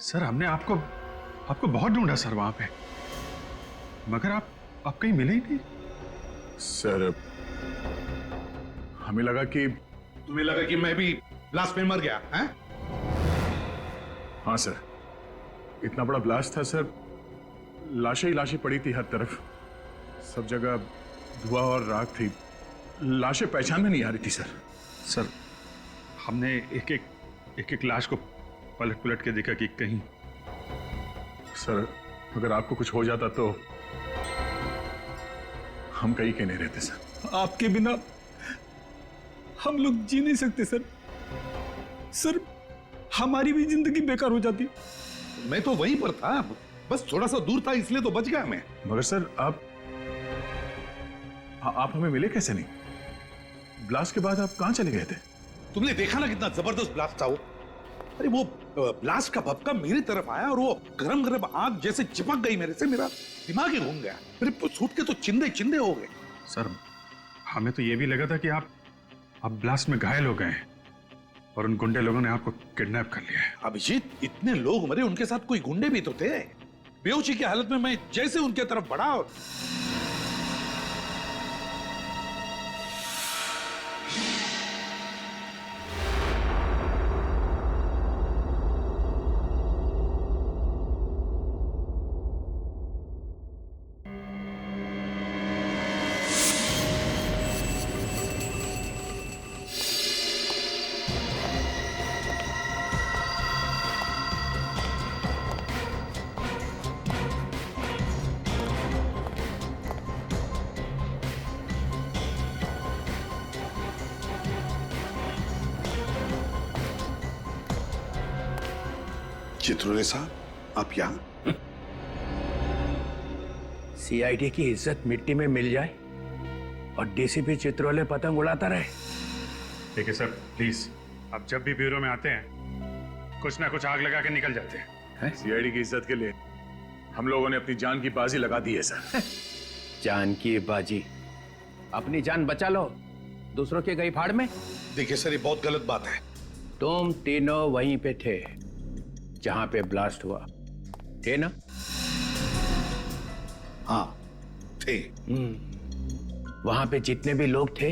Sir हमने आपको बहुत ढूंढा सर वहां पे, मगर आप कहीं मिले ही नहीं। सर हमें लगा कि तुम्हें लगा कि मैं भी ब्लास्ट में मर गया हैं? हाँ सर, इतना बड़ा ब्लास्ट था सर, लाशें ही लाशें पड़ी थी हर तरफ, सब जगह धुआं और राख थी, लाशें पहचान में नहीं आ रही थी सर। सर हमने एक एक लाश को पलट के देखा कि कहीं। सर अगर आपको कुछ हो जाता तो हम कहीं के नहीं रहते सर। आपके बिना हम लोग जी नहीं सकते सर। सर हमारी भी जिंदगी बेकार हो जाती। मैं तो वहीं पर था, बस थोड़ा सा दूर था इसलिए तो बच गया मैं। मगर सर आप हमें मिले कैसे नहीं? ब्लास्ट के बाद आप कहां चले गए थे? तुमने देखा ना कितना जबरदस्त ब्लास्ट था वो। अरे वो ब्लास्ट का भपका मेरी तरफ आया और वो गरम गरम आग जैसे चिपक गई मेरे से, मेरा दिमाग ही घूम गया, मेरे सूट के तो चिंदे चिंदे हो गए। सर हमें तो ये भी लगा था कि आप ब्लास्ट में घायल हो गए हैं और उन गुंडे लोगों ने आपको किडनैप कर लिया है। अभिजीत, इतने लोग मरे, उनके साथ कोई गुंडे भी तो थे। बेहोशी की हालत में मैं जैसे उनके तरफ बढ़ा और चित्रोले साहब, आप यहाँ? सीआईडी की इज्जत मिट्टी में मिल जाए और डीसीपी चित्रोले पतंग उड़ाता रहे। ठीक है सर, प्लीज। आप जब भी ब्यूरो में आते हैं कुछ ना कुछ आग लगा के निकल जाते हैं। सीआईडी की इज्जत के लिए हम लोगों ने अपनी जान की बाजी लगा दी है सर। जान की बाजी? अपनी जान बचा लो, दूसरों के गई फाड़ में। देखिए सर, ये बहुत गलत बात है। तुम तीनों वहीं पे थे जहां पे ब्लास्ट हुआ, थे ना? हाँ थे। वहां पे जितने भी लोग थे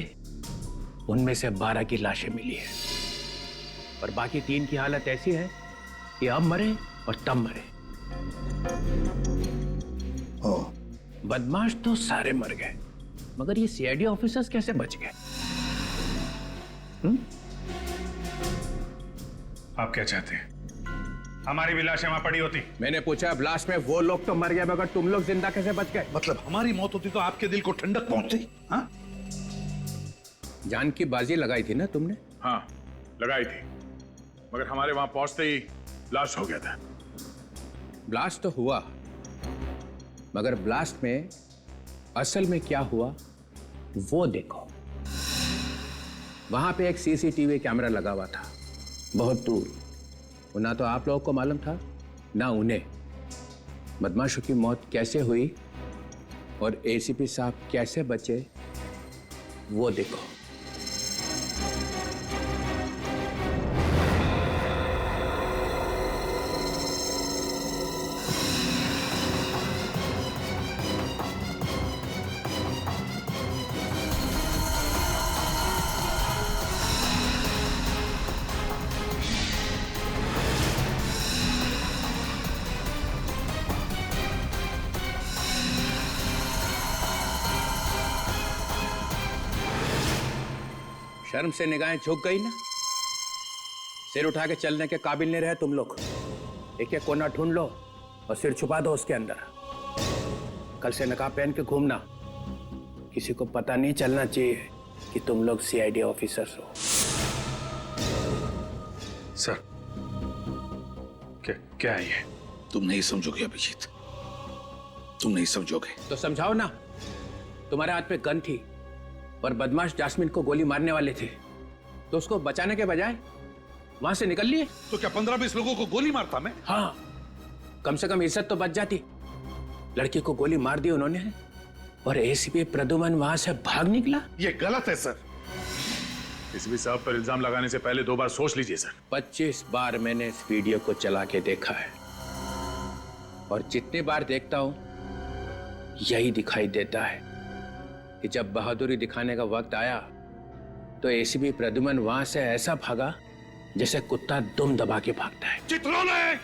उनमें से 12 की लाशें मिली है और बाकी 3 की हालत ऐसी है कि अब मरे और तब मरे। बदमाश तो सारे मर गए, मगर ये सीआईडी ऑफिसर्स कैसे बच गए? आप क्या चाहते हैं? हमारी भी लाशें वहां पड़ी होती। मैंने पूछा, ब्लास्ट में वो लोग तो मर गए मगर तुम लोग जिंदा कैसे बच गए? मतलब हमारी मौत होती तो आपके दिल को ठंडक पहुंचती? हाँ? जान की बाजी लगाई थी ना तुमने? हाँ लगाई थी, मगर हमारे वहां पहुंचते ही ब्लास्ट हो गया था। ब्लास्ट तो हुआ, मगर ब्लास्ट में असल में क्या हुआ वो देखो। वहां पे एक सीसीटीवी कैमरा लगा हुआ था बहुत दूर। ना तो आप लोगों को मालूम था ना उन्हें बदमाशों की मौत कैसे हुई और एसीपी साहब कैसे बचे वो देखो। शर्म से निगाहें झुक गई ना? सिर उठा के चलने के काबिल नहीं रहे तुम लोग। एक एक कोना ढूंढ लो और सिर छुपा दो उसके अंदर। कल से नकाब पहन के घूमना, किसी को पता नहीं चलना चाहिए कि तुम लोग सीआईडी ऑफिसर्स हो। सर क्या है ये? तुम नहीं समझोगे अभिजीत, तुम नहीं समझोगे। तो समझाओ ना। तुम्हारे हाथ पे गन थी और बदमाश जास्मिन को गोली मारने वाले थे, तो उसको बचाने के बजाय वहां से निकल लिए। तो क्या 15-20 लोगों को गोली मारता मैं? हाँ, कम से कम इज्जत तो बच जाती। लड़की को गोली मार दी उन्होंने और एसीपी प्रद्युमन वहां से भाग निकला। ये गलत है सर। एसीपी साहब पर इल्जाम लगाने से पहले 2 बार सोच लीजिए सर। 25 बार मैंने इस वीडियो को चला के देखा है। और जितनी बार देखता हूं यही दिखाई देता है कि जब बहादुरी दिखाने का वक्त आया तो एसीपी प्रद्युमन वहां से ऐसा भागा जैसे कुत्ता दुम दबा के भागता है। चित्रोले!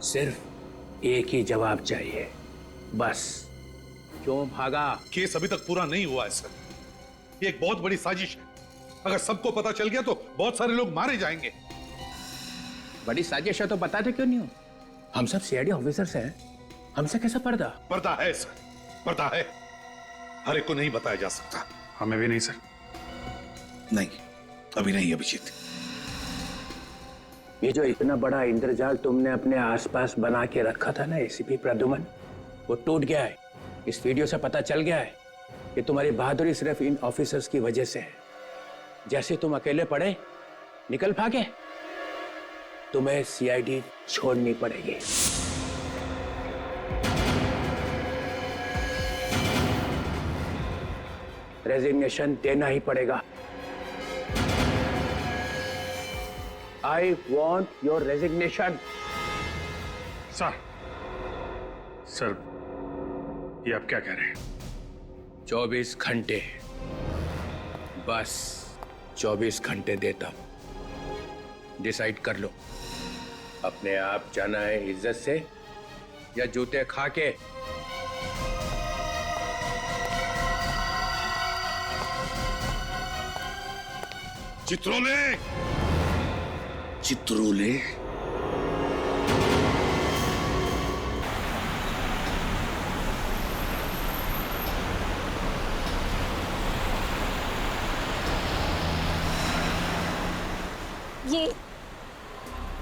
सिर्फ एक ही जवाब चाहिए, बस। क्यों भागा? केस अभी तक पूरा नहीं हुआ है सर। ये एक बहुत बड़ी साजिश है। अगर सबको पता चल गया तो बहुत सारे लोग मारे जाएंगे। बड़ी साजिश है तो बताते क्यों नहीं हो? हम सब सीआईडी ऑफिसर्स हैं, हमसे कैसा पर्दा? पर्दा है सर, पर्दा है। हर एक को नहीं बताया जा सकता। हमें भी नहीं सर। नहीं, अभी नहीं अभिजीत। ये जो इतना बड़ा इंद्रजाल तुमने अपने आसपास बना के रखा था ना एसीपी प्रद्युमन, वो टूट गया है। इस वीडियो से पता चल गया है कि तुम्हारी बहादुरी सिर्फ इन ऑफिसर्स की वजह से है। जैसे तुम अकेले पड़े, निकल भागे, तुम्हें सीआईडी छोड़नी पड़ेगी। रेजिग्नेशन देना ही पड़ेगा। I want your resignation. Sir ये आप क्या कह रहे हैं? 24 घंटे, बस 24 घंटे देता हूं। डिसाइड कर लो, अपने आप जाना है इज्जत से या जूते खा के? चित्रोले! चित्रोले!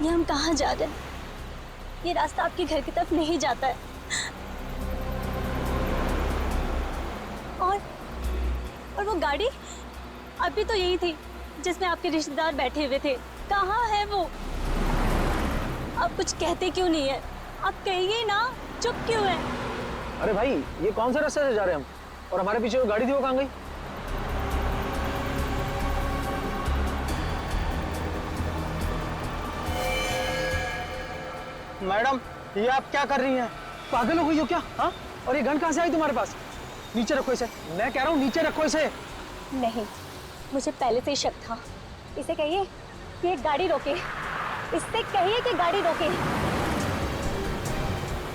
ये हम कहाँ जा रहे हैं? ये रास्ता आपके घर की तरफ नहीं जाता है। और वो गाड़ी अभी तो यही थी जिसमें आपके रिश्तेदार बैठे हुए थे। कहाँ है वो? आप कुछ कहते क्यों नहीं है? आप कहिए ना, चुप क्यों है? अरे भाई, ये कौन सा रास्ते से जा रहे हैं हम? और हमारे पीछे वो गाड़ी थी, वो कहाँ गई? मैडम, ये आप क्या कर रही हैं? पागल हो गई हो क्या? हाँ? और ये गन कहाँ से आई तुम्हारे पास? नीचे रखो इसे। मैं कह रहा हूँ नीचे रखो इसे। नहीं, मुझे पहले से ही शक था। इसे कहिए कि ये गाड़ी रोके। इससे कहिए कि गाड़ी रोके।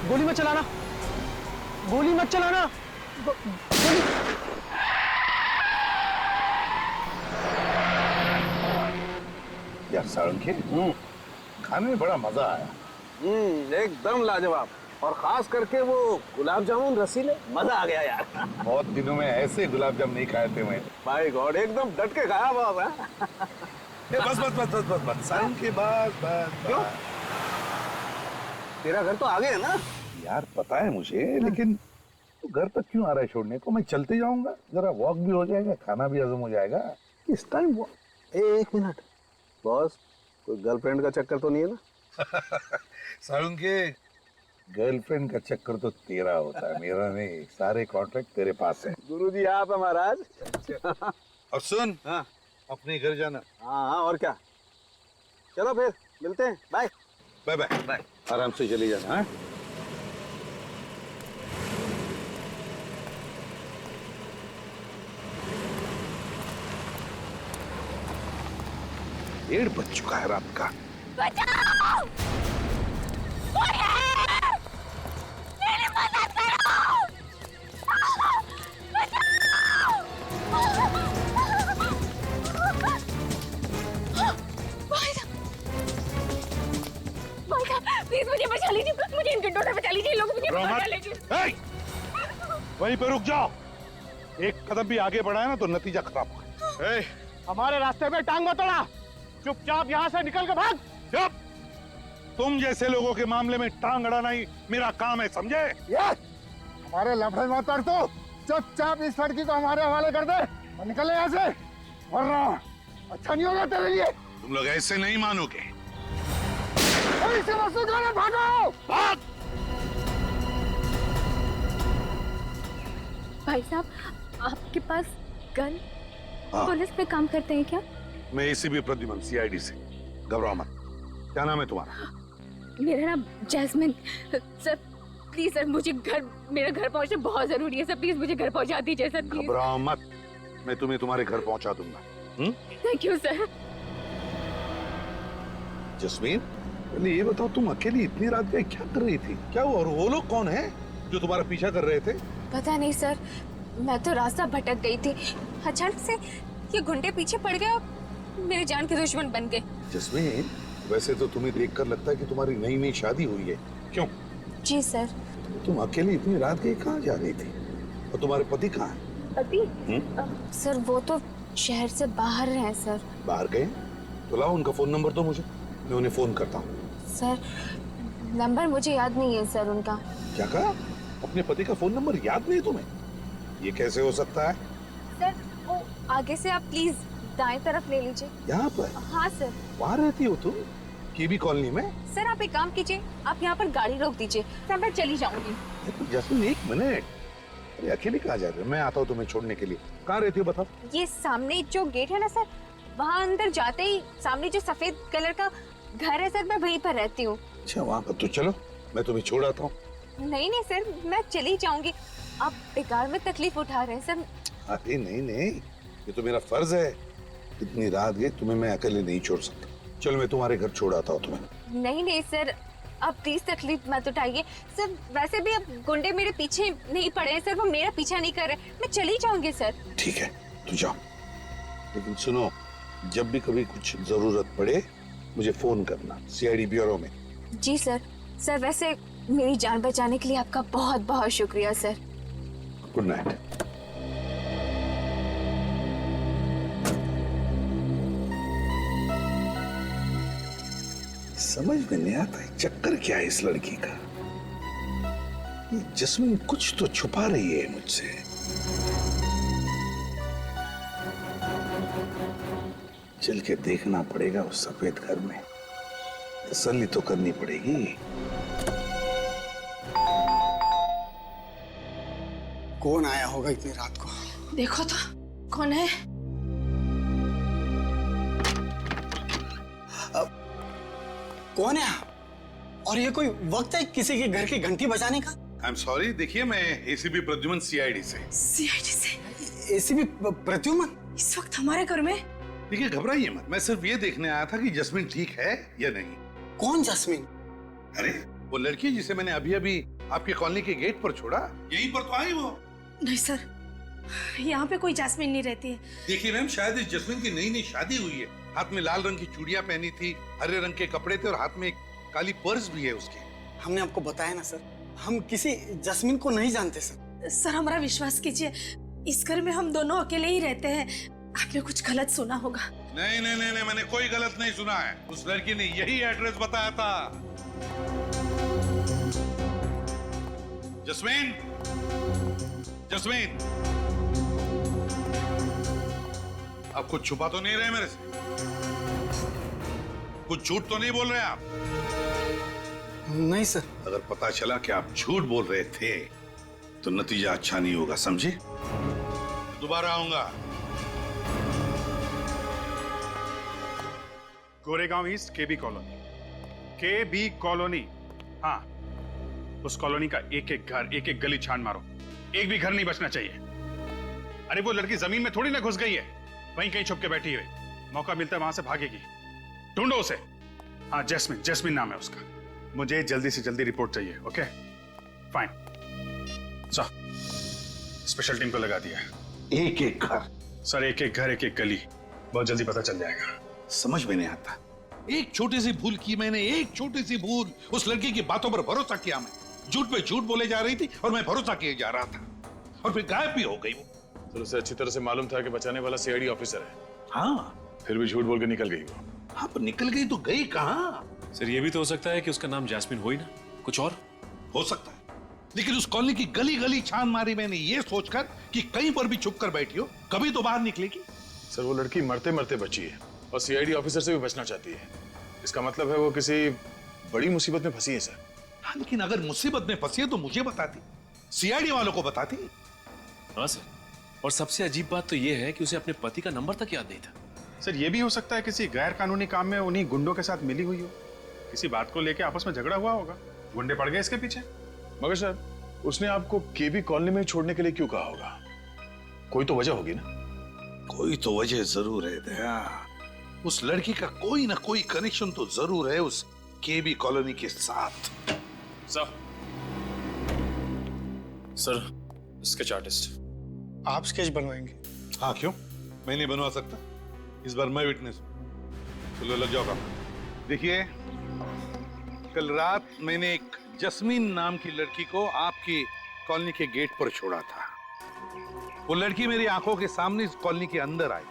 गोली मत चलाना, गोली मत चलाना। गोली। यार सारंगी, खाने में बड़ा मजा आया। एकदम लाजवाब। और खास करके वो गुलाब जामुन रसीले, मजा आ गया यार। बहुत दिनों में ऐसे गुलाब जामुन नहीं खाए थे मैं। माय गॉड, एकदम डट के खाया बाब है। बस बस बस बस बस बस सारंगी, बस बस। क्यों? तेरा घर तो आगे है ना? यार पता है मुझे, लेकिन तो घर तक क्यों आ रहा है छोड़ने को? मैं चलते जाऊंगा, जरा वॉक भी हो जाएगा, खाना भी हजम हो जाएगा। इस टाइम वो एक मिनट बॉस, कोई गर्लफ्रेंड का चक्कर तो नहीं है ना? सारंगी, गर्लफ्रेंड का चक्कर तो तेरा होता है, मेरा नहीं। सारे कॉन्ट्रैक्ट तेरे पास है। गुरुजी आप है महाराज। और सुन, हाँ अपने घर जाना। हाँ, और क्या? चलो फिर मिलते हैं। Bye bye bye bye. आराम से चली जाना। हाँ? डेढ़ बज चुका है रात का। बचाओ! कोई है! मेरी मदद करो! बचाओ! भाई साहब, प्लीज मुझे बचा लीजिए। मुझे इन गुंडों से बचा लीजिए। लोग मुझे बचा लीजिए। वहीं पे रुक जाओ। एक कदम भी आगे बढ़ाया ना तो नतीजा खराब होगा। हमारे रास्ते में टांग मत अड़ा। चुपचाप यहाँ से निकल के भाग। चुप! तुम जैसे लोगों के मामले में टांग अड़ाना ही मेरा काम है, समझे? हमारे लफड़े मत कर। तो चुपचाप इस लड़की को हमारे हवाले कर दे और निकले यहाँ से, वरना अच्छा नहीं होगा तेरे लिए। तुम लोग ऐसे नहीं मानोगे। इसे मसूद वाले भागो! भाग! भाई साहब, आपके पास गन? हाँ। पुलिस में काम करते हैं क्या? मैं एसीपी प्रद्युमन, सीआईडी से। घबराओ मत। क्या नाम है तुम्हारा? मेरा नाम जैस्मिन। सर प्लीज सर, मुझे मेरा घर पहुंचना बहुत जरूरी है सर, प्लीज मुझे घर पहुंचा दीजिए सर, प्लीज। घबराओ मत, मैं तुम्हें तुम्हारे घर पहुंचा दूंगा। Thank you sir. जस्मीन, पहले ये बताओ, तुम अकेली इतनी रात गए क्या कर रही थी? क्या हुआ? और वो लोग कौन है जो तुम्हारा पीछा कर रहे थे? पता नहीं सर, मैं तो रास्ता भटक गई थी, अचानक से ये गुंडे पीछे पड़ गए और मेरे जान के दुश्मन बन गए। जस्मीन, वैसे तो तुम्हें देखकर लगता है कि तुम्हारी नई नई शादी हुई है। क्यों? जी सर। तुम अकेली इतनी रात गई कहाँ जा रही थी? और तुम्हारे पति कहाँ हैं? पति? सर वो तो शहर से बाहर हैं सर। बाहर गए? तो लाओ उनका फोन नंबर दो मुझे, मैं उन्हें फोन करता हूँ। सर नंबर मुझे याद नहीं है सर उनका। क्या कहा? अपने पति का फोन नंबर याद नहीं तुम्हें? ये कैसे हो सकता है? सर वो आगे से आप प्लीज दाएं तरफ ले लीजिए। यहाँ पर? हाँ सर। वहाँ रहती हो तुम? केबी कॉलोनी में? सर आप एक काम कीजिए, आप यहाँ पर गाड़ी रोक दीजिए, सर मैं चली जाऊंगी। जस्मीन एक मिनट, अरे अकेले कहाँ जा रहे हो? मैं आता हूँ तुम्हें छोड़ने के लिए। कहाँ रहती हो बताओ? ये सामने जो गेट है ना सर, वहाँ अंदर जाते ही सामने जो सफेद कलर का घर है सर, मैं वहीं पर रहती हूँ। अच्छा वहाँ पर, तो चलो मैं तुम्हें छोड़ आता हूँ। नहीं नहीं सर, मैं चली जाऊंगी, आप बेकार में तकलीफ उठा रहे हैं सर। अरे नहीं नहीं, ये तो मेरा फर्ज है। इतनी रात गई, तुम्हें मैं अकेले नहीं छोड़ सकता। चलो मैं तुम्हारे घर छोड़ आता हूँ तुम्हें। नहीं नहीं सर, आप प्लीज तकलीफ मत उठाइए सर, वैसे भी अब गुंडे मेरे पीछे नहीं पड़े हैं सर, वो मेरा पीछा नहीं कर रहे, मैं चली जाऊंगी सर। ठीक है तू जाओ, लेकिन सुनो, जब भी कभी कुछ जरूरत पड़े मुझे फोन करना, सीआईडी ब्यूरो में। जी सर। सर वैसे मेरी जान बचाने के लिए आपका बहुत बहुत शुक्रिया सर। Good night. समझ में नहीं आता है चक्कर क्या है इस लड़की का। ये जस्मीन कुछ तो छुपा रही है मुझसे। चल के देखना पड़ेगा उस सफेद घर में, तसल्ली तो करनी पड़ेगी। कौन आया होगा इतनी रात को? देखो तो कौन है? कौन है आप? और ये कोई वक्त है किसी के घर की घंटी बजाने का? आई एम सॉरी, देखिए मैं एसीपी प्रद्युमन सीआईडी से। सीआईडी से? एसीपी प्रद्युमन इस वक्त हमारे घर में? देखिए घबराइए मत, मैं सिर्फ ये देखने आया था कि जस्मीन ठीक है या नहीं। कौन जस्मीन? अरे वो लड़की जिसे मैंने अभी अभी आपके कॉलोनी के गेट पर छोड़ा, यहीं पर तो आई वो। नहीं सर, यहाँ पे कोई जैस्मिन नहीं रहती है। देखिए मैम, शायद इस जस्मीन की नई नई शादी हुई है। हाथ में लाल रंग की चूड़ियां पहनी थी, हरे रंग के कपड़े थे और हाथ में एक काली पर्स भी है उसके। हमने आपको बताया ना सर, हम किसी जस्मीन को नहीं जानते सर। सर हमारा विश्वास कीजिए, इस घर में हम दोनों अकेले ही रहते हैं, आपने कुछ गलत सुना होगा। नहीं नहीं नहीं, मैंने कोई गलत नहीं सुना है। उस लड़की ने यही एड्रेस बताया था। जस्मीन, जस्मीन, आप कुछ छुपा तो नहीं रहे मेरे से? कुछ झूठ तो नहीं बोल रहे आप? नहीं सर। अगर पता चला कि आप झूठ बोल रहे थे तो नतीजा अच्छा नहीं होगा, समझे? दोबारा आऊंगा। गोरेगांव ईस्ट केबी कॉलोनी, केबी कॉलोनी। हाँ, उस कॉलोनी का एक एक घर, एक एक गली छान मारो, एक भी घर नहीं बचना चाहिए। अरे वो लड़की जमीन में थोड़ी ना घुस गई है, वहीं कहीं छुप के बैठी हुई, मौका मिलता है वहां से भागेगी। ढूंढो उसे। हाँ जैस्मिन, जैस्मिन नाम है उसका। मुझे जल्दी से जल्दी रिपोर्ट चाहिए। Okay fine, sir special team को लगा दिया। एक एक घर? सर एक एक घर, एक एक गली, बहुत जल्दी पता चल जाएगा। समझ में नहीं आता, एक छोटी सी भूल की मैंने, एक छोटी सी भूल। उस लड़की की बातों पर भरोसा किया मैं, झूठ पे झूठ बोले जा रही थी और मैं भरोसा किए जा रहा था, और फिर गायब भी हो गई वो। तो उसे अच्छी तरह से मालूम था कि बचाने वाला सीआईडी ऑफिसर है। हाँ, फिर भी झूठ बोल के निकल गई वो। हाँ, पर निकल गई तो गई कहाँ? सर ये भी तो हो सकता है कि उसका नाम जैस्मिन हो ही ना, कुछ और हो सकता है, लेकिन उस कॉलोनी की गली गली छान मारी मैंने ये सोचकर कि कहीं पर भी छुप कर बैठी हो, कभी तो बाहर निकलेगी। सर वो लड़की मरते मरते बची है और सीआईडी ऑफिसर से भी बचना चाहती है। इसका मतलब है वो किसी बड़ी मुसीबत में फंसी है सर। हाँ, लेकिन अगर मुसीबत में फंसी है तो मुझे बताती, सीआईडी वालों को बताती। हाँ सर, और सबसे अजीब बात तो ये है कि उसे अपने पति का नंबर तक याद नहीं था। सर ये भी हो सकता है किसी गैर कानूनी काम में उन्हीं गुंडों के साथ मिली हुई हो। किसी बात को लेके आपस में झगड़ा हुआ होगा, गुंडे पड़ गए इसके पीछे। मगर सर, उसने आपको केबी कॉलोनी में छोड़ने के लिए क्यों कहा होगा? कोई तो वजह होगी ना? कोई तो वजह जरूर है दया। उस लड़की का कोई ना कोई कनेक्शन तो जरूर है उस केबी कॉलोनी के साथ। Sir sketch artist. आप स्केच बनवाएंगे? हाँ, क्यों? मैं नहीं बनवा सकता? इस बार मैं विटनेस हूं। चलो लग जाओ काम। देखिए, कल रात मैंने एक जस्मीन नाम की लड़की को आपकी कॉलोनी के गेट पर छोड़ा था। वो लड़की मेरी आंखों के सामने इस कॉलोनी के अंदर आई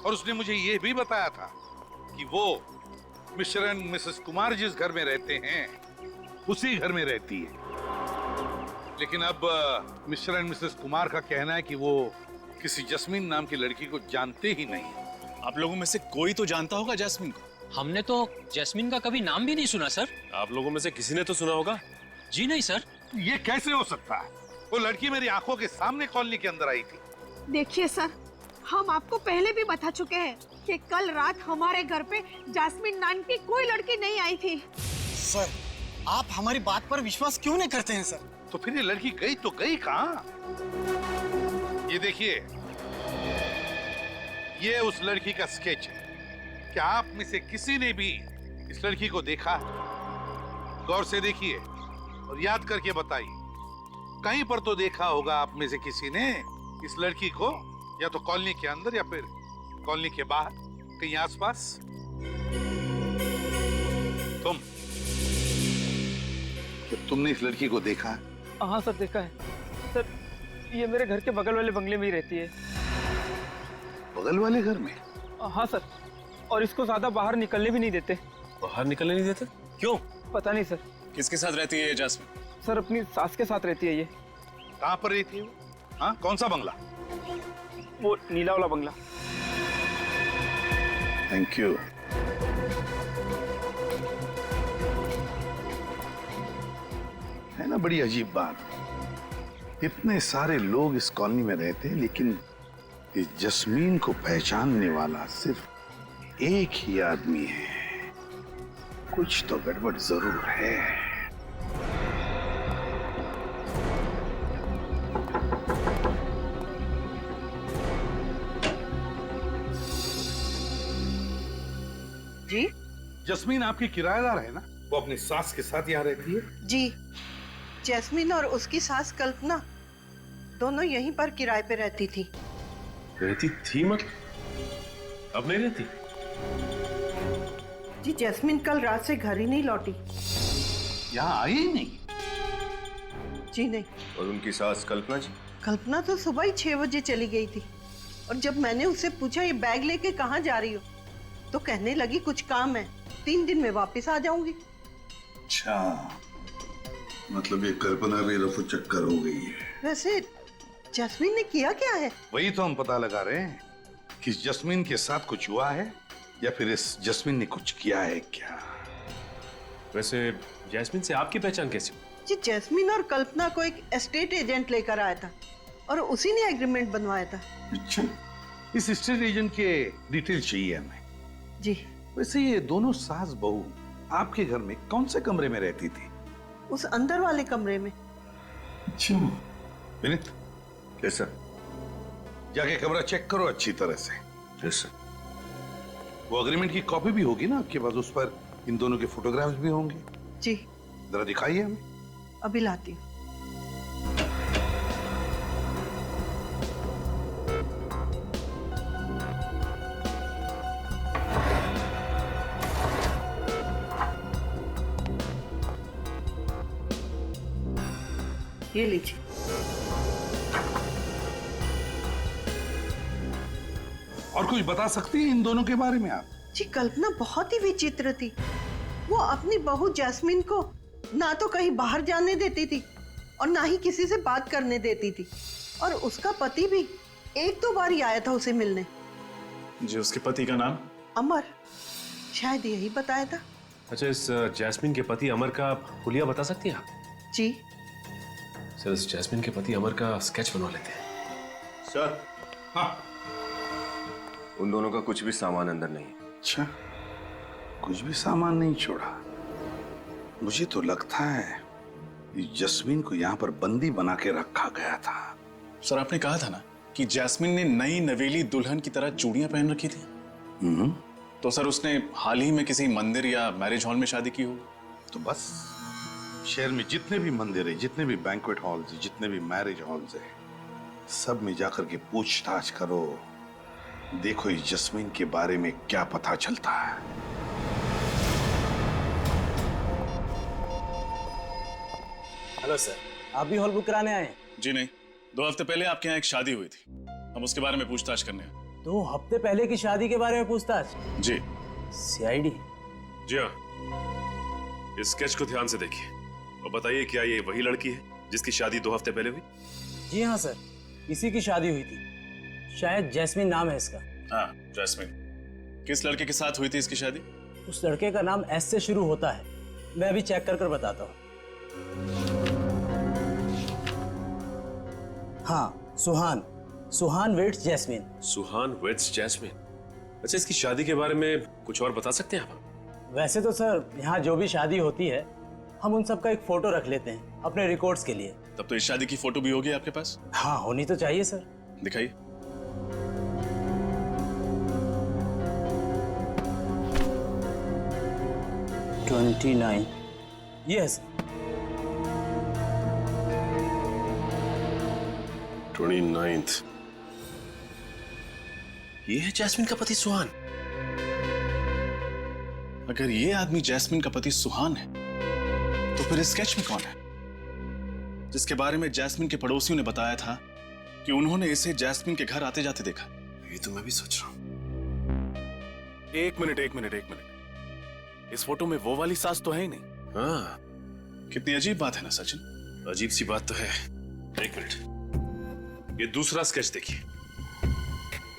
और उसने मुझे यह भी बताया था कि वो मिस्टर एंड मिसेस कुमार जिस घर में रहते हैं उसी घर में रहती है। लेकिन अब मिस्टर एंड मिसेस कुमार का कहना है कि वो किसी जस्मीन नाम की लड़की को जानते ही नहीं। आप लोगों में से कोई तो जानता होगा जैस्मिन को। हमने तो जैस्मिन का कभी नाम भी नहीं सुना सर। आप लोगों में से किसी ने तो सुना होगा। जी नहीं सर। ये कैसे हो सकता है? वो लड़की मेरी आंखों के सामने कॉलोनी के अंदर आई थी। देखिए सर, हम आपको पहले भी बता चुके हैं कि कल रात हमारे घर पे जास्मिन नाम की कोई लड़की नहीं आई थी। सर, आप हमारी बात पर विश्वास क्यों नहीं करते हैं सर? तो फिर ये लड़की गई तो गई कहाँ? ये देखिए, ये उस लड़की का स्केच है। क्या आप में से किसी ने भी इस लड़की को देखा? गौर से देखिए और याद करके बताइए। कहीं पर तो देखा होगा आप में से किसी ने इस लड़की को, या तो कॉलोनी के अंदर या फिर कॉलोनी के बाहर, कहीं आसपास। तुमने इस लड़की को देखा? हाँ सर, देखा है सर। ये मेरे घर के बगल वाले बंगले में ही रहती है। बगल वाले घर में? हाँ सर, और इसको ज्यादा बाहर निकलने भी नहीं देते। बाहर निकलने नहीं देते? क्यों? पता नहीं सर। किसके साथ रहती है जैस्मिन? सर, अपनी सास के साथ रहती है ये। कहाँ पर रहती है वो? हाँ, कौन सा बंगला? वो नीला वाला बंगला। Thank you. है ना बड़ी अजीब बात। इतने सारे लोग इस कॉलोनी में रहते हैं, लेकिन इस जस्मीन को पहचानने वाला सिर्फ एक ही आदमी है। कुछ तो गड़बड़ जरूर है। जी? जस्मीन आपकी किराएदार है ना? वो अपनी सास के साथ यहाँ रहती है? जी, जैस्मिन और उसकी सास कल्पना दोनों यहीं पर किराए पे रहती थी। रहती थी मतलब? अब नहीं रहती? जी, जैस्मिन कल रात से घर ही नहीं लौटी। यहाँ आई ही नहीं? जी नहीं। और उनकी सास कल्पना जी? कल्पना तो सुबह ही 6 बजे चली गई थी, और जब मैंने उससे पूछा ये बैग लेके कहाँ जा रही हो, तो कहने लगी कुछ काम है, 3 दिन में वापस आ जाऊंगी। अच्छा, मतलब ये कल्पना भी रफू चक्कर हो गई है। वैसे जस्मीन ने किया क्या है? वही तो हम पता लगा रहे हैं कि जस्मीन के साथ कुछ हुआ है या फिर इस जस्मीन ने कुछ किया है क्या। वैसे जैस्मिन से आपकी पहचान कैसी? जी, जैस्मिन और कल्पना को एक एस्टेट एजेंट लेकर आया था और उसी ने एग्रीमेंट बनवाया था। अच्छा, इस एस्टेट एजेंट के डिटेल चाहिए हमें। जी। वैसे ये दोनों सास बहू आपके घर में कौन से कमरे में रहती थी? उस अंदर वाले कमरे में। अच्छा। विनीत, कैसा? जाके कमरा चेक करो अच्छी तरह से। Yes sir. वो एग्रीमेंट की कॉपी भी होगी ना आपके पास, उस पर इन दोनों के फोटोग्राफ्स भी होंगे। जी। जरा दिखाइए हमें। अभी लाती हूँ। ये लीजिए। और कुछ बता सकती हैं इन दोनों के बारे में आप? जी, कल्पना बहुत ही विचित्र थी। वो अपनी बहू जैस्मिन को ना तो कहीं बाहर जाने देती थी और ना ही किसी से बात करने देती थी, और उसका पति भी 1-2 बार ही आया था उसे मिलने। जी, उसके पति का नाम? अमर, शायद यही बताया था। अच्छा, इस जैस्मिन के पति अमर का हुलिया बता सकती हैं आप? जी सर, इस जैस्मिन के पति अमर का स्केच बनवा लेते हैं। सर। हाँ। उन दोनों का कुछ भी सामान अंदर नहीं है। अच्छा, कुछ भी सामान नहीं छोड़ा? मुझे तो लगता है कि जस्मीन को यहाँ पर बंदी बना के रखा गया था। सर आपने कहा था ना कि जैस्मिन ने नई नवेली दुल्हन की तरह चूड़ियां पहन रखी थी। तो सर उसने हाल ही में किसी मंदिर या मैरिज हॉल में शादी की होगी। तो बस शहर में जितने भी मंदिर है, जितने भी बैंक्वेट हॉल्स है, जितने भी मैरिज हॉल्स है, सब में जाकर के पूछताछ करो। देखो इस जस्मीन के बारे में क्या पता चलता है। हेलो सर, आप भी हॉल बुक कराने आए हैं? जी नहीं, 2 हफ्ते पहले आपके यहाँ एक शादी हुई थी, हम उसके बारे में पूछताछ करने आए। 2 हफ्ते पहले की शादी के बारे में पूछताछ? जी। सीआईडी? जी हाँ, इस स्केच को ध्यान से देखिए और बताइए क्या ये वही लड़की है जिसकी शादी 2 हफ्ते पहले हुई? जी हाँ सर, इसी की शादी हुई थी। शायद जैस्मिन नाम है इसका। हाँ जैस्मिन। किस लड़के के साथ हुई थी इसकी शादी? उस लड़के का नाम एस से शुरू होता है, मैं अभी चेक कर बताता हूँ। हाँ, सुहान वेट्स जैस्मिन। सुहान वेट्स जैस्मिन। अच्छा, इसकी शादी के बारे में कुछ और बता सकते हैं आप? वैसे तो सर यहाँ जो भी शादी होती है हम उन सब का एक फोटो रख लेते हैं अपने रिकॉर्ड्स के लिए। तब तो इस शादी की फोटो भी होगी आपके पास? हाँ होनी तो चाहिए सर। दिखाइए। यस। 29th। ये है जैस्मिन का पति सुहान। अगर ये आदमी जैस्मिन का पति सुहान है तो फिर इस स्केच में कौन है जिसके बारे में जैस्मिन के पड़ोसियों ने बताया था कि उन्होंने इसे जैस्मिन के घर आते जाते देखा? ये तो मैं भी सोच रहा हूं। एक मिनट। इस फोटो में वो वाली सास तो है ही नहीं। हाँ, कितनी अजीब बात है ना सचिन। अजीब सी बात तो है। एक मिनट, ये दूसरा स्केच देखिए।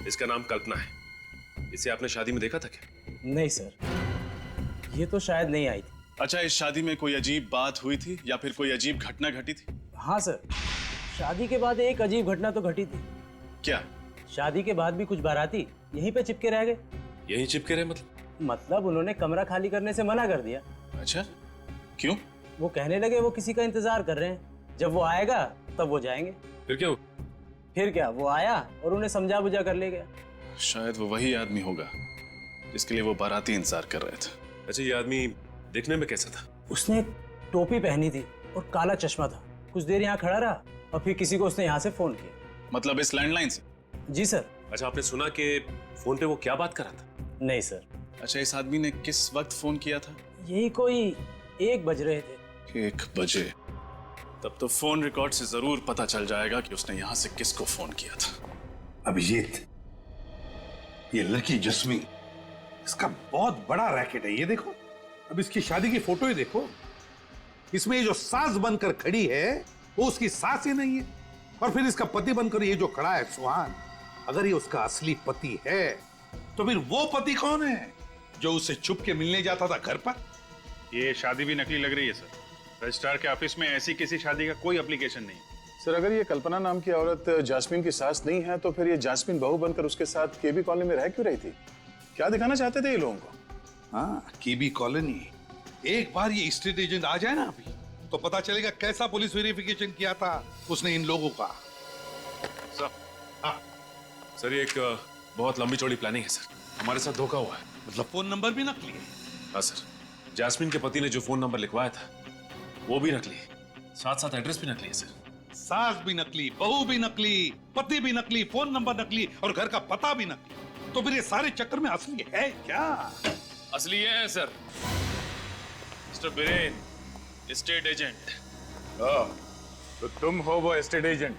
इसका नाम कल्पना है। इसे आपने शादी में देखा था क्या? नहीं सर, ये तो शायद नहीं आई थी। अच्छा, इस शादी में कोई अजीब बात हुई थी या फिर कोई अजीब घटना घटी थी? हाँ सर, शादी के बाद एक अजीब घटना तो घटी थी। क्या? शादी के बाद भी कुछ बाराती यहीं पे चिपके रह गए। यहीं चिपके रहे मतलब उन्होंने कमरा खाली करने से मना कर दिया। अच्छा, क्यों? वो कहने लगे वो किसी का इंतजार कर रहे हैं, जब वो आएगा तब वो जाएंगे। फिर क्या? फिर क्या, वो आया और उन्हें समझा बुझा कर ले गया। शायद वो वही आदमी होगा जिसके लिए वो बाराती इंतजार कर रहे थे। अच्छा, ये आदमी देखने में कैसा था? उसने टोपी पहनी थी और काला चश्मा था। कुछ देर यहाँ खड़ा रहा और फिर किसी को उसने यहाँ से फोन किया। मतलब इस लैंडलाइन से? जी सर। अच्छा, आपने सुना कि फोन पे वो क्या बात कर रहा था? नहीं सर। अच्छा, इस आदमी ने किस वक्त फोन किया था? यही कोई 1 बज रहे थे। 1 बजे? तब तो फोन रिकॉर्ड से जरूर पता चल जाएगा कि उसने यहाँ से किसको फोन किया था। अभिजीत, ये लड़की जस्मीन, इसका बहुत बड़ा रैकेट है। ये देखो, अब इसकी शादी की फोटो ही देखो। इसमें ये जो सास बनकर खड़ी है वो उसकी सास ही नहीं है, और फिर इसका पति बनकर ये जो खड़ा है सुहान, अगर ये उसका असली पति है तो फिर वो पति कौन है जो उससे छुप के मिलने जाता था घर पर? ये शादी भी नकली लग रही है सर। रजिस्ट्रार के ऑफिस में ऐसी किसी शादी का कोई एप्लीकेशन नहीं। सर, अगर ये कल्पना नाम की औरत जैस्मिन की सास नहीं है तो फिर ये जैस्मिन बहू बनकर उसके साथ केबी कॉलोनी में रह क्यों रही थी? क्या दिखाना चाहते थे ये लोगों को? हाँ, केबी कॉलोनी। एक बार ये स्टेट एजेंट आ जाए ना अभी, तो पता चलेगा कैसा पुलिस वेरिफिकेशन किया था उसने इन लोगों का। सर, ये एक बहुत लंबी चौड़ी प्लानिंग है सर। हमारे साथ धोखा हुआ है। मतलब फोन नंबर भी नकली है? हाँ सर, जैस्मिन के पति ने जो फोन नंबर लिखवाया था वो भी नकली है, साथ साथ एड्रेस भी नकली है सर। सास भी नकली, बहू भी नकली, पति भी नकली, फोन नंबर नकली और घर का पता भी नकली। तो फिर ये सारे चक्कर में असली है क्या? असली ये है sir, mister villain, estate agent. तो तुम हो वो एस्टेट एजेंट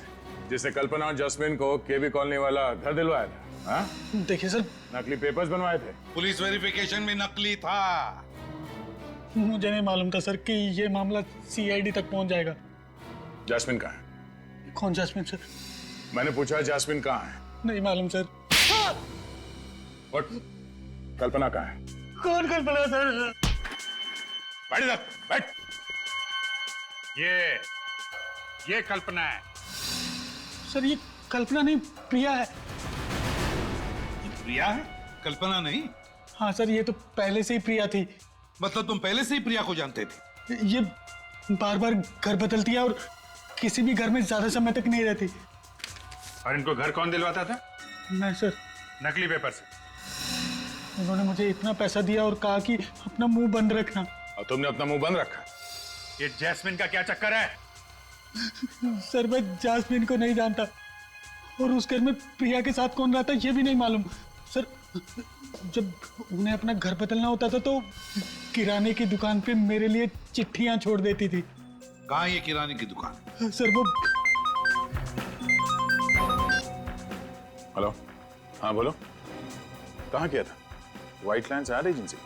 जिसे कल्पना और जैस्मिन को केबी कॉलोनी वाला घर दिलवाया था? हाँ? देखिए सर, नकली पेपर्स बनवाए थे। पुलिस वेरिफिकेशन में नकली था। मुझे नहीं मालूम था सर कि ये मामला सीआईडी तक पहुंच जाएगा। जैस्मिन कहाँ है? कौन जैस्मिन सर? मैंने पूछा जैस्मिन कहाँ है? नहीं मालूम सर। What? कल्पना कहाँ है? कौन कल्पना सर? बैठ इधर, बैठ। ये कल्पना है। सर, ये कल्पना नहीं, प्रिया है। प्रिया है, कल्पना नहीं? हाँ सर, ये तो पहले से ही प्रिया थी। मतलब तुम पहले से ही प्रिया को जानते थे? ये बार बार घर बदलती है और किसी भी घर में ज्यादा समय तक नहीं रहती। और इनको घर कौन दिलवाता था? मैं सर। नकली पेपर से। उन्होंने मुझे इतना पैसा दिया और कहा कि अपना मुंह बंद रखना। और तुमने अपना मुंह बंद रखा? ये जैस्मिन का क्या चक्कर है? सर मैं जास्मिन को नहीं जानता और उस घर में प्रिया के साथ कौन रहता ये भी नहीं मालूम। सर जब उन्हें अपना घर बदलना होता था तो किराने की दुकान पे मेरे लिए चिट्ठियां छोड़ देती थी। कहाँ ये किराने की दुकान? सर वो। हेलो, हाँ बोलो, कहाँ किया था? White lines ad agency.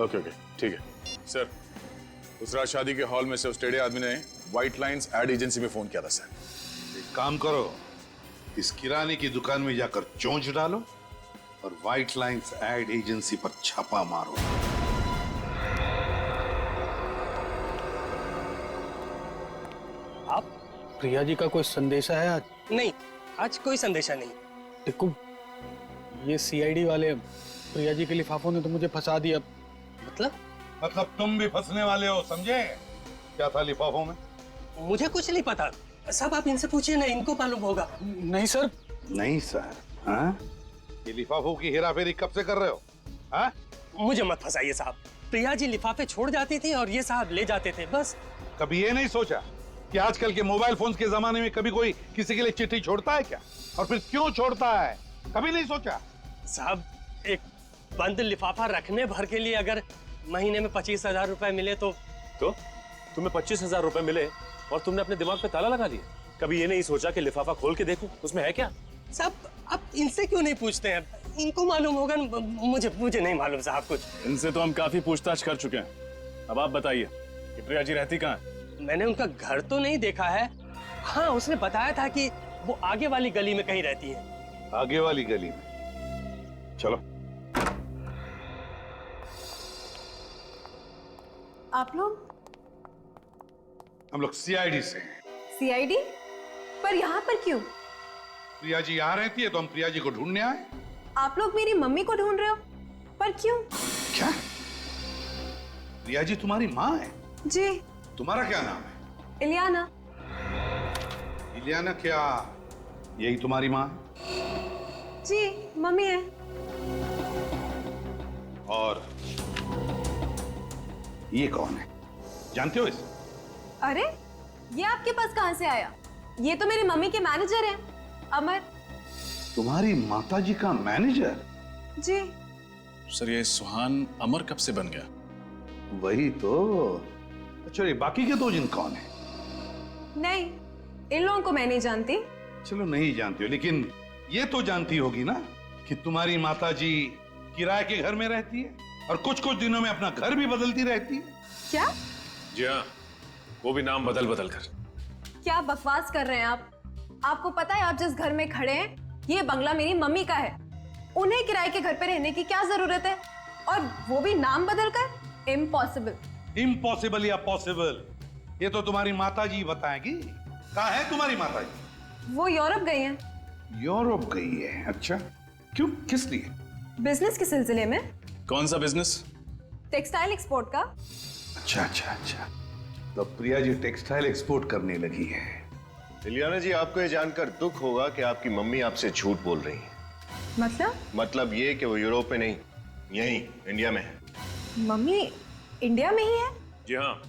Okay okay ठीक है सर। उस रात शादी के हॉल में से उस टेढ़े आदमी ने व्हाइट लाइन्स एड एजेंसी में फोन किया था सर। एक काम करो, इस किराने की दुकान में जाकर चोंच डालो और व्हाइट लाइन्स एड एजेंसी पर छापा मारो। आप प्रिया जी का कोई संदेशा है आज? नहीं, आज कोई संदेशा नहीं। देखो ये सीआईडी वाले प्रिया जी के लिफाफों ने तो मुझे फंसा दिया। मतलब तुम भी फंसने वाले हो, समझे? क्या था लिफाफों में? मुझे कुछ नहीं पता। सब आप इनसे पूछिए ना, इनको मालूम होगा। नहीं सर। नहीं सर। हाँ? ये लिफाफों की हेराफेरी कब से कर रहे हो? हाँ? मुझे मत फंसाइए साहब। प्रिया जी लिफाफे छोड़ जाती थी और ये साहब ले जाते थे, बस। कभी ये नहीं सोचा कि आजकल के मोबाइल फोन्स के जमाने में कभी कोई किसी के लिए चिट्ठी छोड़ता है क्या? और फिर क्यों छोड़ता है? कभी नहीं सोचा? साहब एक बंद लिफाफा रखने भर के लिए अगर महीने में 25,000 रुपए मिले तो तुम्हें 25,000 रुपए मिले और तुमने अपने दिमाग पे ताला लगा दिया? कभी ये नहीं सोचा कि लिफाफा खोल के देखूं उसमें है क्या? साहब आप इनसे क्यों नहीं पूछते हैं? इनको मालूम होगा। मुझे नहीं मालूम साहब कुछ। इनसे तो हम काफी पूछताछ कर चुके हैं। अब आप बताइए कि प्रिया जी रहती कहाँ है? मैंने उनका घर तो नहीं देखा है। हाँ उसने बताया था कि वो आगे वाली गली में कहीं रहती है। आगे वाली गली में? चलो। आप लोग? हम लोग सीआईडी से हैं। सीआईडी? पर यहाँ पर क्यों? प्रिया जी यहाँ रहती है तो हम प्रिया जी को ढूंढने आए। आप लोग मेरी मम्मी को ढूंढ रहे हो? पर क्यों? क्या? प्रिया जी तुम्हारी माँ है? जी। तुम्हारा क्या नाम है? इलियाना। इलियाना क्या यही तुम्हारी माँ है? जी मम्मी है। और ये कौन है, जानते हो इसे? अरे ये आपके पास कहां से आया? ये तो मेरी मम्मी के मैनेजर हैं, अमर। तुम्हारी माताजी का मैनेजर? जी। सर ये सुहान अमर कब से बन गया? वही तो। अच्छा ये बाकी के दो जिन कौन है? नहीं, इन लोगों को मैं नहीं जानती। चलो नहीं जानती हो, लेकिन ये तो जानती होगी ना कि तुम्हारी माताजी किराए के घर में रहती है और कुछ कुछ दिनों में अपना घर भी बदलती रहती है। क्या? जी हाँ, वो भी नाम बदल बदल कर। क्या बकवास कर रहे हैं आप? आपको पता है आप जिस घर में खड़े हैं ये बंगला मेरी मम्मी का है। उन्हें किराए के घर पे रहने की क्या जरूरत है? और वो भी नाम बदल कर? इम्पॉसिबल। इम्पॉसिबल या पॉसिबल ये तो तुम्हारी माताजी बताएगी। कहाँ है तुम्हारी माताजी? वो यूरोप गई हैं। यूरोप गई है? अच्छा क्यों, किस लिए? बिजनेस के सिलसिले में। कौन सा बिजनेस? टेक्सटाइल एक्सपोर्ट का। अच्छा अच्छा अच्छा, तो प्रिया जी टेक्सटाइल एक्सपोर्ट करने लगी है। इलियाना जी आपको ये जानकर दुख होगा कि आपकी मम्मी आपसे झूठ बोल रही है। मतलब ये कि वो यूरोप में नहीं, यहीं इंडिया में है। मम्मी इंडिया में ही है? जी हाँ,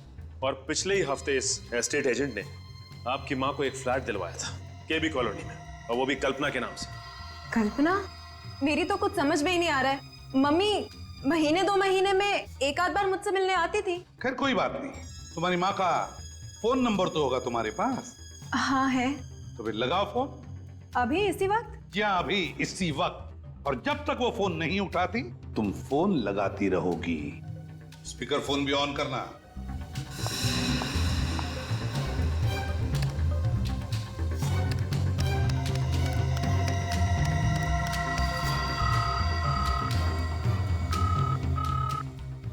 और पिछले ही हफ्ते इस एस्टेट एजेंट ने आपकी माँ को एक फ्लैट दिलवाया था केबी कॉलोनी में, और वो भी कल्पना के नाम से। कल्पना? मेरी तो कुछ समझ में ही नहीं आ रहा है। मम्मी महीने 2 महीने में एक आध बार मुझसे मिलने आती थी। खैर कोई बात नहीं, तुम्हारी माँ का फोन नंबर तो होगा तुम्हारे पास? हाँ है। तो फिर लगाओ फोन। अभी इसी वक्त? जी हाँ, अभी इसी वक्त। और जब तक वो फोन नहीं उठाती तुम फोन लगाती रहोगी। स्पीकर फोन भी ऑन करना।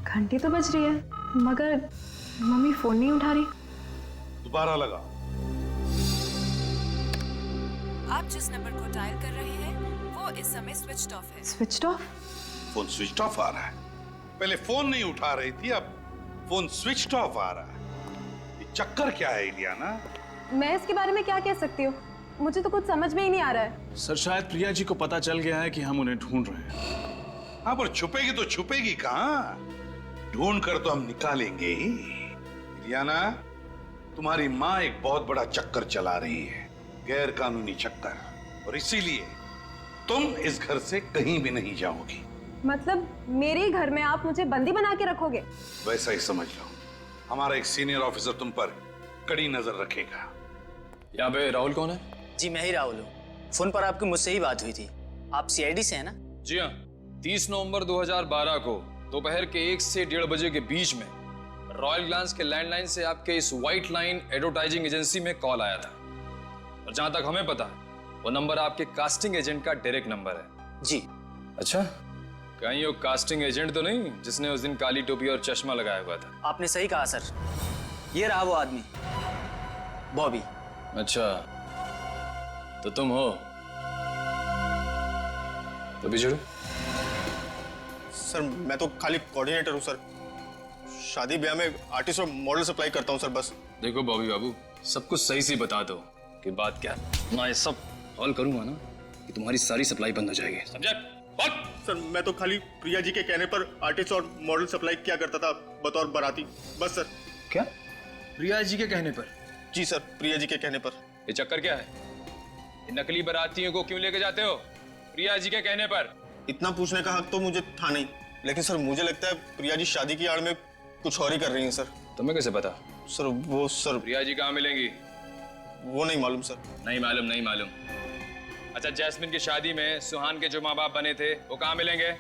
घंटी तो बज रही है मगर मम्मी फोन नहीं उठा रही। दोबारा लगाओ। आप जिस नंबर को डायल कर रहे हैं वो इस समय स्विच्ड ऑफ है। Switched off? Phone switch off आ रहा है। पहले फोन नहीं उठा रही थी, अब फोन स्विच ऑफ आ रहा है। ये चक्कर क्या है इलियाना? मैं इसके बारे में क्या कह सकती हूँ, मुझे तो कुछ समझ में ही नहीं आ रहा है। सर शायद प्रिया जी को पता चल गया है कि हम उन्हें ढूंढ रहे हैं। हाँ, पर छुपेगी तो छुपेगी कहाँ? ढूंढ कर तो हम निकालेंगे ही। इलियाना, तुम्हारी माँ एक बहुत बड़ा चक्कर चला रही है, गैर कानूनी चक्कर, और इसीलिए तुम इस घर से कहीं भी नहीं जाओगी। मतलब मेरे ही घर में आप मुझे बंदी बना के रखोगे? वैसा ही समझ लो। हमारा एक सीनियर ऑफिसर तुम पर कड़ी नजर रखेगा। यहाँ पे राहुल कौन है? जी मैं ही राहुल हूँ। फोन पर आपकी मुझसे ही बात हुई थी। आप सीआईडी से हैं ना? जी हाँ। 30 नवंबर 2012 को दोपहर के 1 से 1:30 बजे के बीच में रॉयल ग्लांस के लैंडलाइन से आपके इस व्हाइट लाइन एडवर्टाइजिंग एजेंसी में कॉल आया था। और जहां तक हमें पता है वो नंबर आपके कास्टिंग एजेंट का डायरेक्ट नंबर है। जी। अच्छा, कहीं वो कास्टिंग एजेंट तो नहीं जिसने उस दिन काली टोपी और चश्मा लगाया हुआ था? आपने सही कहा सर, ये रहा वो आदमी, बॉबी। अच्छा, तो तुम हो? तो बिछड़ो। सर मैं तो खाली कोऑर्डिनेटर हूँ सर, शादी ब्याह में आर्टिस्ट और मॉडल सप्लाई करता हूँ सर बस। देखो बॉबी बाबू, सब कुछ सही से बता दो कि बात क्या है। मैं सब हॉल करूंगा ना कि तुम्हारी सारी सप्लाई बंद हो जाएगी, समझे? सर मैं तो खाली प्रिया जी के कहने पर आर्टिस्ट और मॉडल सप्लाई किया करता था बतौर बाराती, बस सर। क्या? प्रिया जी के कहने पर? जी सर, प्रिया जी के कहने पर। ये चक्कर क्या है? ये नकली बारातियों को क्यों लेके जाते हो प्रिया जी के कहने पर? इतना पूछने का हक तो मुझे था नहीं, लेकिन सर मुझे लगता है प्रिया जी शादी की आड़ में कुछ और ही कर रही हैं सर। तुम्हें कैसे पता? सर वो सर प्रिया जी कहाँ मिलेंगी? वो नहीं मालूम सर। नहीं मालूम? नहीं मालूम। अच्छा, जैस्मिन की शादी में सुहान के जो माँ बाप बने थे वो कहाँ मिलेंगे?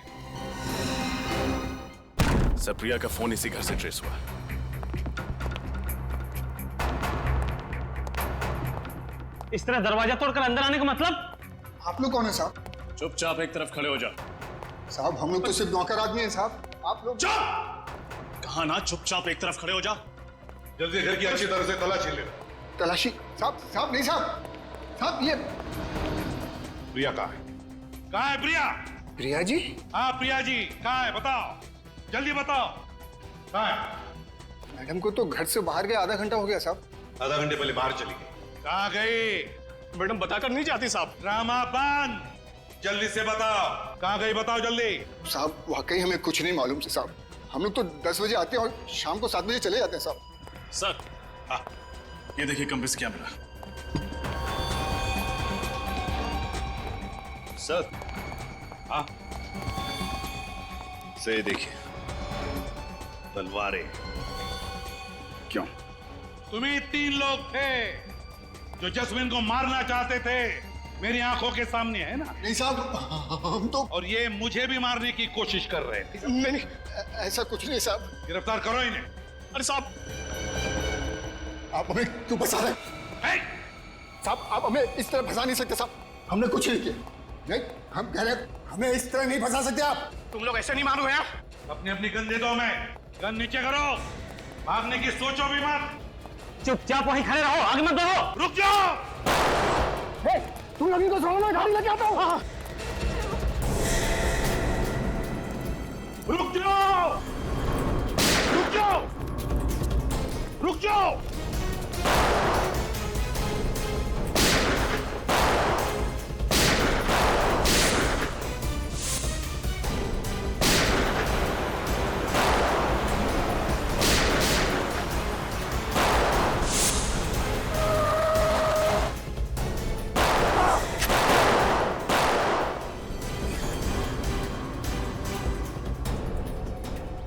सर प्रिया का फोन इसी घर से ट्रेस हुआ। इस तरह दरवाजा तोड़कर अंदर आने का मतलब? आप लोग कौन है साहब? चुपचाप एक तरफ खड़े हो जा। साहब हम लोग तो सिर्फ नौकर आदमी हैं साहब। आप लोग कहा ना चुपचाप एक तरफ खड़े हो जा। जल्दी घर की अच्छी तरह से तलाशी ले। तलाशी? साहब नहीं साहब, साहब ये प्रिया कहाँ है? कहाँ है प्रिया? प्रिया जी? हाँ प्रिया जी कहाँ है, बताओ जल्दी बताओ, कहाँ है? मैडम को तो घर से बाहर गए आधा घंटा हो गया साहब। आधा घंटे पहले बाहर चली गई। कहाँ गई? मैडम बताकर नहीं जाती साहब। ड्रामा बंद, जल्दी से बताओ कहाँ गई, बताओ जल्दी। साहब वाकई हमें कुछ नहीं मालूम से साहब, हम लोग तो 10 बजे आते हैं और शाम को 7 बजे चले जाते हैं साहब। सर हाँ, ये देखिए कमरे से क्या मिला। सर हाँ, से देखिए तलवारें। क्यों? तुम्ही 3 लोग थे जो जस्मिन को मारना चाहते थे, मेरी आंखों के सामने है ना? नहीं साहब हम तो, और ये मुझे भी मारने की कोशिश कर रहे थे। नहीं ऐसा कुछ नहीं साहब। गिरफ्तार करो इन्हें। अरे साहब आप हमें क्यों फंसा रहे हैं? साहब आप हमें इस तरह फंसा नहीं सकते साहब, हमने कुछ नहीं किया। नहीं, हम कह रहे हमें इस तरह नहीं फंसा सकते आप। तुम लोग ऐसे नहीं मारो यार। अपनी अपनी गन दे दो, हमें गन नीचे करो, भागने की सोचो भी मत। चुपचाप वहीं खड़े रहो, आगे मत बढ़ो। रुक जाओ। तुम लोग इनको छोड़ो, मैं गाड़ी लेके आता हूँ। रुक जाओ, रुक जाओ, रुक जाओ।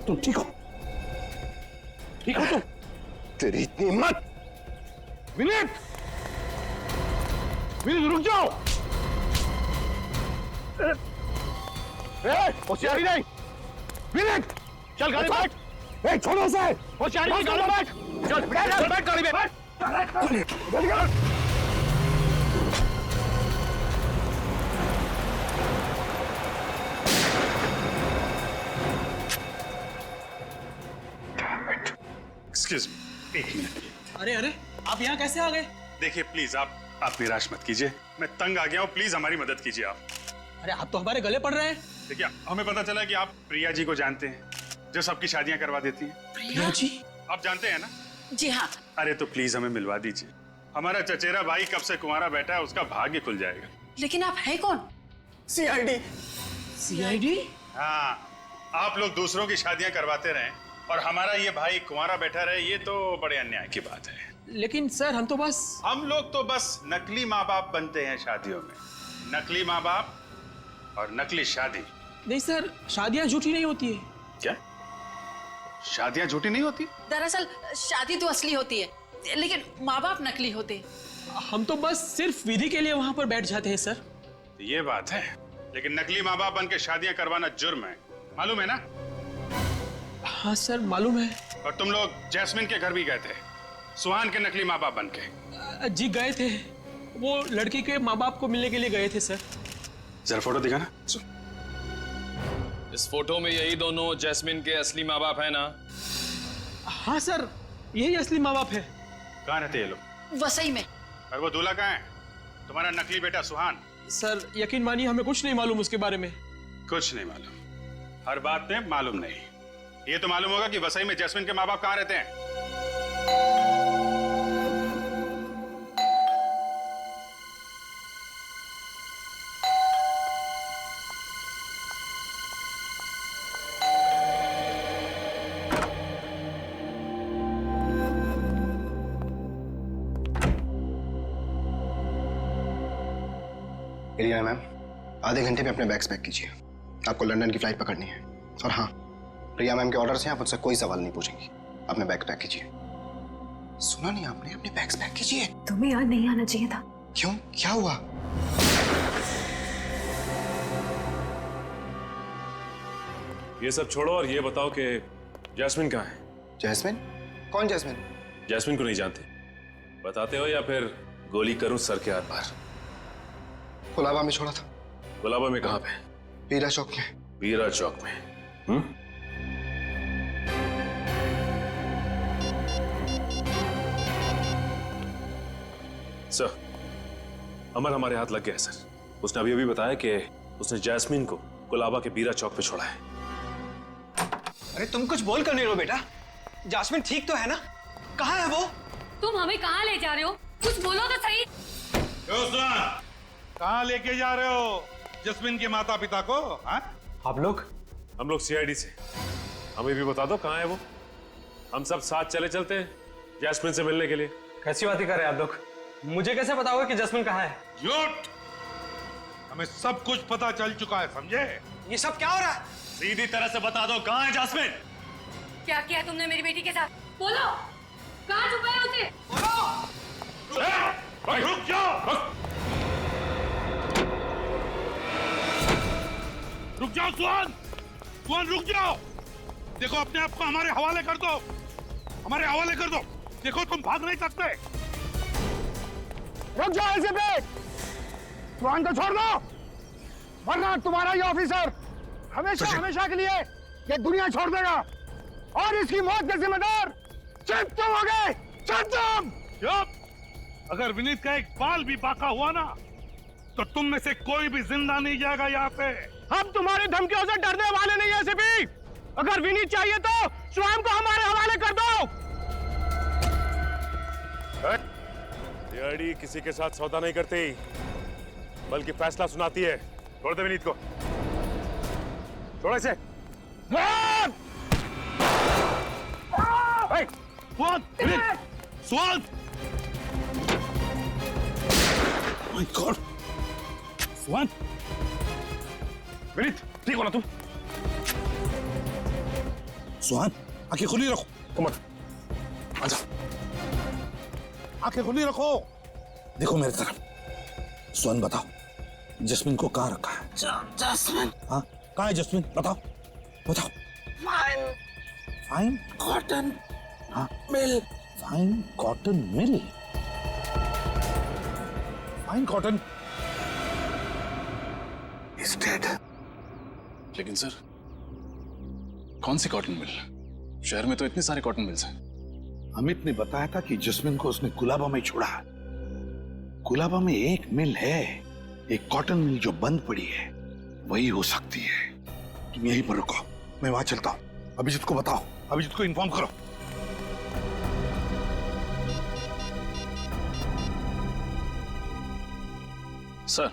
तुम ठीक हो? ठीक हो तुम? तेरी इतनी हिम्मत! विनीत, विनीत रुक जाओ। होशियारी नहीं। विनीत चल गाड़ी में बैठ। छोड़ो उसे। होशियारी नहीं, गाड़ी में बैठ। चल बैठ गाड़ी में बैठ। Excuse me, 1 minute. अरे अरे आप यहाँ कैसे आ गए? देखिए प्लीज आप निराश मत कीजिए, मैं तंग आ गया हूँ, प्लीज हमारी मदद कीजिए आप। अरे आप तो हमारे गले पड़ रहे हैं। देखिए हमें पता चला कि आप प्रिया जी को जानते हैं जो सबकी शादियां करवा देती हैं। प्रिया जी, आप जानते हैं ना? जी हाँ। अरे तो प्लीज हमें मिलवा दीजिए। हमारा चचेरा भाई कब से कुंवारा बैठा है, उसका भाग्य खुल जाएगा। लेकिन आप है कौन? सीआईडी। सीआईडी? हाँ, आप लोग दूसरों की शादियां करवाते रहें और हमारा ये भाई कुंवारा बैठा रहे, ये तो बड़े अन्याय की बात है। लेकिन सर हम लोग तो बस नकली माँ बाप बनते हैं शादियों में। नकली माँ बाप और नकली शादी। नहीं सर, शादियां झूठी नहीं होती है। क्या? शादियां झूठी नहीं होती? दरअसल शादी तो असली होती है, लेकिन माँ बाप नकली होते हैं। हम तो बस सिर्फ विधि के लिए वहां पर बैठ जाते हैं सर। ये बात है, लेकिन नकली माँ बाप बन के शादियां करवाना जुर्म है, मालूम है ना? हाँ सर मालूम है। और तुम लोग जैस्मिन के घर भी गए थे, सुहान के नकली माँ बाप बन के। जी गए थे, वो लड़की के माँ बाप को मिलने के लिए गए थे सर। जरा फोटो दिखाना। इस फोटो में यही दोनों जैस्मिन के असली माँ बाप है ना? हाँ सर, यही असली माँ बाप है। कहाँ रहते ये लोग? वसई में। और वो दूल्हा कहाँ है? तुम्हारा नकली बेटा सुहान। सर यकीन मानिए हमें कुछ नहीं मालूम उसके बारे में। कुछ नहीं मालूम? हर बात में मालूम नहीं। ये तो मालूम होगा कि वसई में जैस्मिन के माँ बाप कहाँ रहते हैं। इलियाना मैम, आधे घंटे में अपने बैग्स पैक कीजिए, आपको लंदन की फ्लाइट पकड़नी है। और हाँ, प्रिया मैम के ऑर्डर से आप मुझसे कोई सवाल नहीं पूछेंगी। अपने बैग पैक कीजिए। सुना नहीं आपने? अपने बैग्स पैक कीजिए। तुम्हें यहाँ नहीं आना चाहिए था। क्यों, क्या हुआ? ये सब छोड़ो और ये बताओ कि जैस्मिन कहाँ है? जैस्मिन? कौन जैस्मिन? जैस्मिन को नहीं जानते? बताते हो या फिर गोली करूं सर के आर पार? गुलाबा में छोड़ा था। गुलाबा में कहाँ पे? बीरा चौक में। बीरा चौक में? सर, अमर हमारे हाथ लग गया है सर। उसने अभी बताया कि उसने जैस्मिन को गुलाबा के बीरा चौक पे छोड़ा है। अरे तुम कुछ बोल कर नहीं रहो बेटा। जैस्मिन ठीक तो है ना? कहाँ है वो? तुम हमें कहाँ ले जा रहे हो? कुछ बोलो तो सही। कहाँ लेके जा रहे हो जस्मिन के माता पिता को? हाँ? आप लोग? हम लोग सीआईडी से। हमें भी बता दो कहाँ है वो। हम सब साथ चले चलते हैं जैस्मिन से मिलने के लिए। कैसी बातें कर रहे हैं आप लोग? मुझे कैसे पता होगा कि जैस्मिन कहाँ है? झूठ! हमें सब कुछ पता चल चुका है, समझे? ये सब क्या हो रहा है? सीधी तरह से बता दो कहाँ है जैस्मिन? क्या किया तुमने मेरी बेटी के साथ? बोलो, कहाँ छुपाया उसे? भाई रुक जाओ! रुक जाओ सुहान! सुहान रुक जाओ! देखो अपने आप को हमारे हवाले कर दो, हमारे हवाले कर दो। देखो तुम भाग नहीं सकते। रुक जाओ ऐसे पे! सुहान को छोड़ दो, वरना तुम्हारा ये ऑफिसर हमेशा हमेशा के लिए ये दुनिया छोड़ देगा और इसकी मौत के जिम्मेदार सिर्फ तुम होगे। चुप! अगर विनीत का एक बाल भी बाका हुआ ना, तो तुम में से कोई भी जिंदा नहीं जाएगा यहाँ पे। हम तुम्हारी धमकियों से डरने वाले नहीं है सिपी। अगर विनीत चाहिए तो स्वयं को हमारे हवाले कर दो। सीआईडी किसी के साथ सौदा नहीं करती, बल्कि फैसला सुनाती है। छोड़ दे विनीत को। छोड़ इसे। सुहान! विनीत! सुहान! My god! सुहान! विनीत, ठीक हो ना तुम? सुहान, आंखें खुली रखो। कमर, आजा। आंखें खुली रखो। देखो मेरी तरफ। सुहान बताओ, जस्मिन को कहाँ रखा है? जस्मिन? हाँ, कहाँ है जस्मिन? बताओ, बताओ। फाइन फाइन कॉटन हाँ mill. Fine cotton mill? Fine cotton is dead. लेकिन सर, कौन सी कॉटन मिल? शहर में तो इतने सारे कॉटन मिल्स हैं। अमित ने बताया था कि जस्मिन को उसने कुलाबा में छोड़ा। कुलाबा में एक मिल है, एक कॉटन मिल जो बंद पड़ी है। वही हो सकती है। तुम यहीं पर रुको, मैं वहां चलता हूं। अभिजीत को बताओ अभिजीत को इन्फॉर्म करो। सर